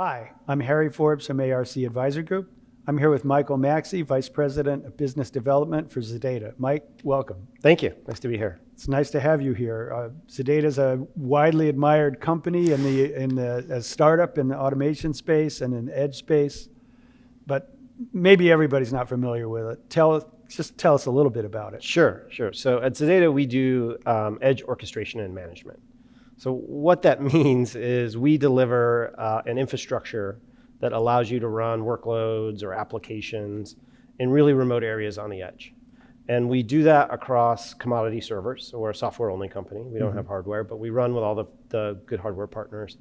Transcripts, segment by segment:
Hi, I'm Harry Forbes from ARC Advisor Group. I'm here with Michael Maxey, Vice President of Business Development for Zededa. Mike, welcome. Thank you. Nice to be here. It's nice to have you here. Zededa is a widely admired company as startup in the automation space and in the edge space, but maybe everybody's not familiar with it. Just tell us a little bit about it. Sure. So at Zededa, we do edge orchestration and management. So what that means is we deliver an infrastructure that allows you to run workloads or applications in really remote areas on the edge. And we do that across commodity servers. So we're a software-only company. We don't have hardware, but we run with all the good hardware partners.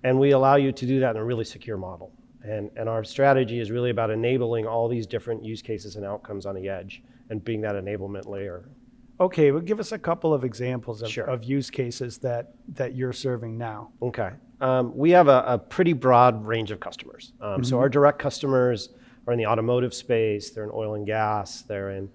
And we allow you to do that in a really secure model. And our strategy is really about enabling all these different use cases and outcomes on the edge and being that enablement layer. Okay, well, give us a couple of examples of, Sure. of use cases that you're serving now. Okay. We have a pretty broad range of customers. So our direct customers are in the automotive space, they're in oil and gas, they're in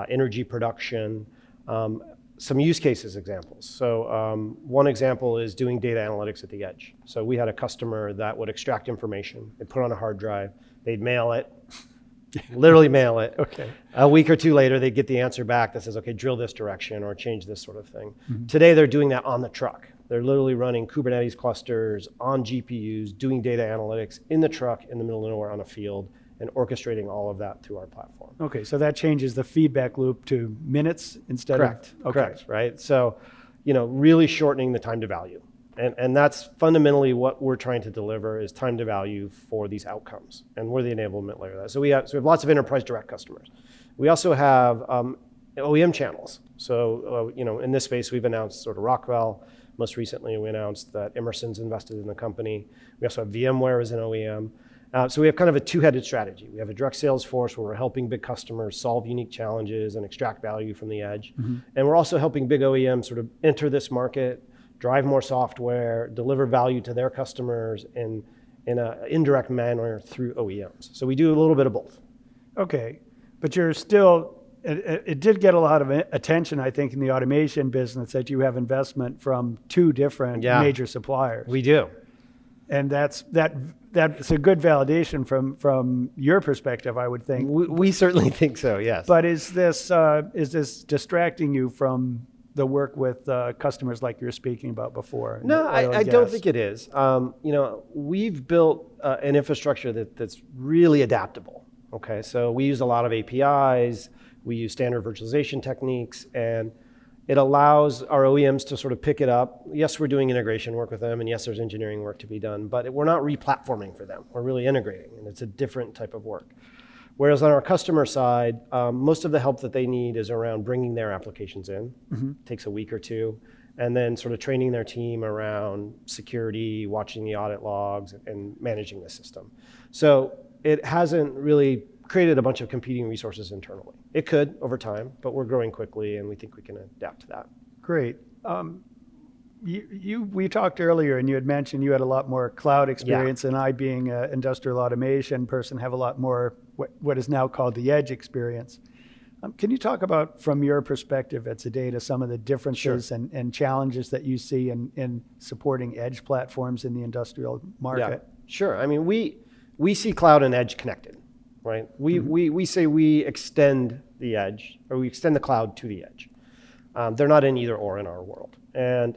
energy production. Some use cases examples. So one example is doing data analytics at the edge. So we had a customer that would extract information, they'd put it on a hard drive, they'd mail it, literally mail it. Okay. A week or two later, they'd get the answer back that says, okay, drill this direction or change this sort of thing. Today, they're doing that on the truck. They're literally running Kubernetes clusters on GPUs, doing data analytics in the truck in the middle of nowhere on a field, and orchestrating all of that through our platform. Okay, so that changes the feedback loop to minutes instead Correct. of... Okay. Correct, right? So, really shortening the time to value. And that's fundamentally what we're trying to deliver is time to value for these outcomes. And we're the enablement layer of that. So we have lots of enterprise direct customers. We also have OEM channels. So, in this space, we've announced sort of Rockwell. Most recently, we announced that Emerson's invested in the company. We also have VMware as an OEM. So we have kind of a two-headed strategy. We have a direct sales force where we're helping big customers solve unique challenges and extract value from the edge. And we're also helping big OEMs sort of enter this market, drive more software, deliver value to their customers in an indirect manner through OEMs. So we do a little bit of both. Okay, but you're still, it did get a lot of attention, I think, in the automation business that you have investment from two different major suppliers. We do. And that's a good validation from your perspective, I would think. We certainly think so, yes. But is this distracting you from the work with customers like you were speaking about before? No, I don't think it is. We've built an infrastructure that's really adaptable. Okay, so we use a lot of APIs, we use standard virtualization techniques, and it allows our OEMs to sort of pick it up. Yes, we're doing integration work with them, and yes, there's engineering work to be done, but we're not re-platforming for them. We're really integrating, and it's a different type of work. Whereas on our customer side, most of the help that they need is around bringing their applications in. Takes a week or two, and then sort of training their team around security, watching the audit logs, and managing the system. So it hasn't really created a bunch of competing resources internally. It could over time, but we're growing quickly, and we think we can adapt to that. Great. We talked earlier, and you had mentioned you had a lot more cloud experience, and I, being an industrial automation person, have a lot more what is now called the edge experience. Can you talk about, from your perspective at Zededa, some of the differences and challenges that you see in supporting edge platforms in the industrial market? Yeah, sure. I mean, we see cloud and edge connected, right? We say we extend the edge, or we extend the cloud to the edge. They're not an either or in our world. And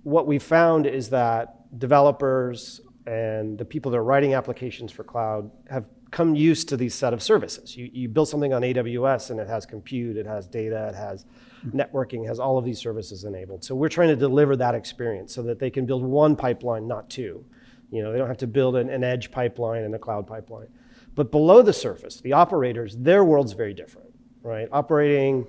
what we found is that developers and the people that are writing applications for cloud have come used to these set of services. You build something on AWS and it has compute, it has data, it has networking, has all of these services enabled. So we're trying to deliver that experience so that they can build one pipeline, not two. They don't have to build an edge pipeline and a cloud pipeline. But below the surface, the operators, their world's very different, right? Operating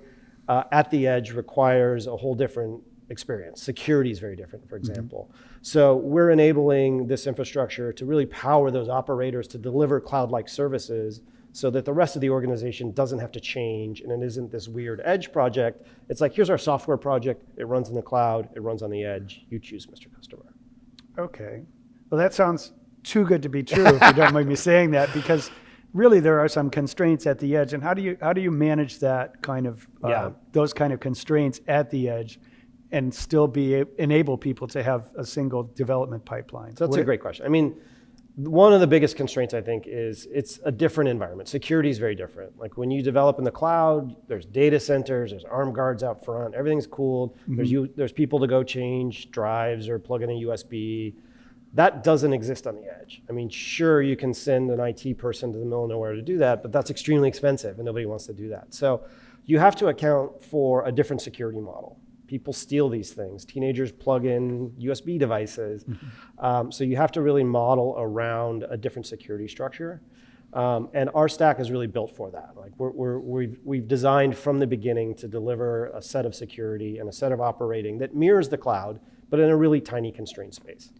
at the edge requires a whole different experience. Security is very different, for example. So we're enabling this infrastructure to really power those operators to deliver cloud-like services so that the rest of the organization doesn't have to change, and it isn't this weird edge project. It's like, here's our software project, it runs in the cloud, it runs on the edge, you choose, Mr. Customer. Okay. Well, that sounds too good to be true, if you don't mind me saying that, because really there are some constraints at the edge. And how do you manage that kind of those kind of constraints at the edge and still enable people to have a single development pipeline? So that's a great question. I mean, one of the biggest constraints, I think, is it's a different environment. Security is very different. Like when you develop in the cloud, there's data centers, there's armed guards out front, everything's cooled. There's people to go change drives or plug in a USB. That doesn't exist on the edge. I mean, sure, you can send an IT person to the middle of nowhere to do that, but that's extremely expensive and nobody wants to do that. So you have to account for a different security model. People steal these things. Teenagers plug in USB devices. So you have to really model around a different security structure. And our stack is really built for that. Like we've designed from the beginning to deliver a set of security and a set of operating that mirrors the cloud, but in a really tiny constrained space.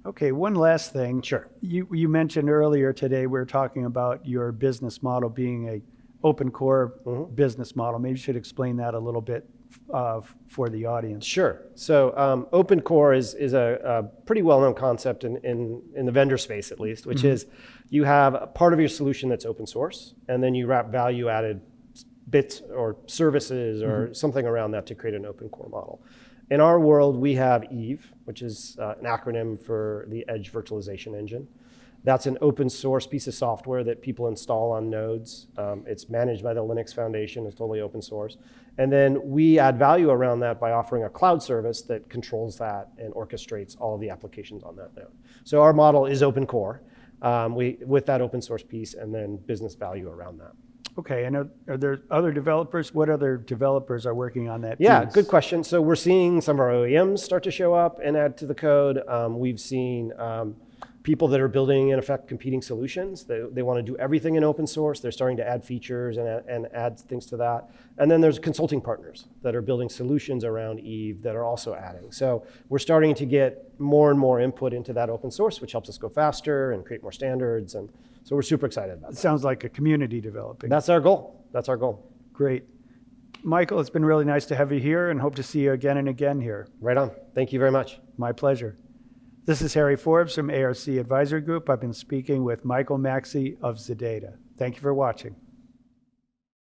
Okay, one last thing. Sure. You mentioned earlier today, we were talking about your business model being a open core business model. Maybe you should explain that a little bit for the audience. Sure. So open core is a pretty well-known concept in the vendor space, at least, which is you have a part of your solution that's open source, and then you wrap value-added bits or services or something around that to create an open core model. In our world, we have Eve, which is an acronym for the Edge Virtualization Engine. That's an open source piece of software that people install on nodes. It's managed by the Linux Foundation. It's totally open source. And then we add value around that by offering a cloud service that controls that and orchestrates all of the applications on that node. So our model is open core with that open source piece and then business value around that. Okay, and are there other developers? What other developers are working on that piece? Yeah, good question. So we're seeing some of our OEMs start to show up and add to the code. We've seen people that are building, in effect, competing solutions. They want to do everything in open source. They're starting to add features and add things to that. And then there's consulting partners that are building solutions around Eve that are also adding. So we're starting to get more and more input into that open source, which helps us go faster and create more standards. And so we're super excited about that. It sounds like a community developing. That's our goal. That's our goal. Great. Michael, it's been really nice to have you here and hope to see you again and again here. Right on. Thank you very much. My pleasure. This is Harry Forbes from ARC Advisory Group. I've been speaking with Michael Maxey of Zededa. Thank you for watching.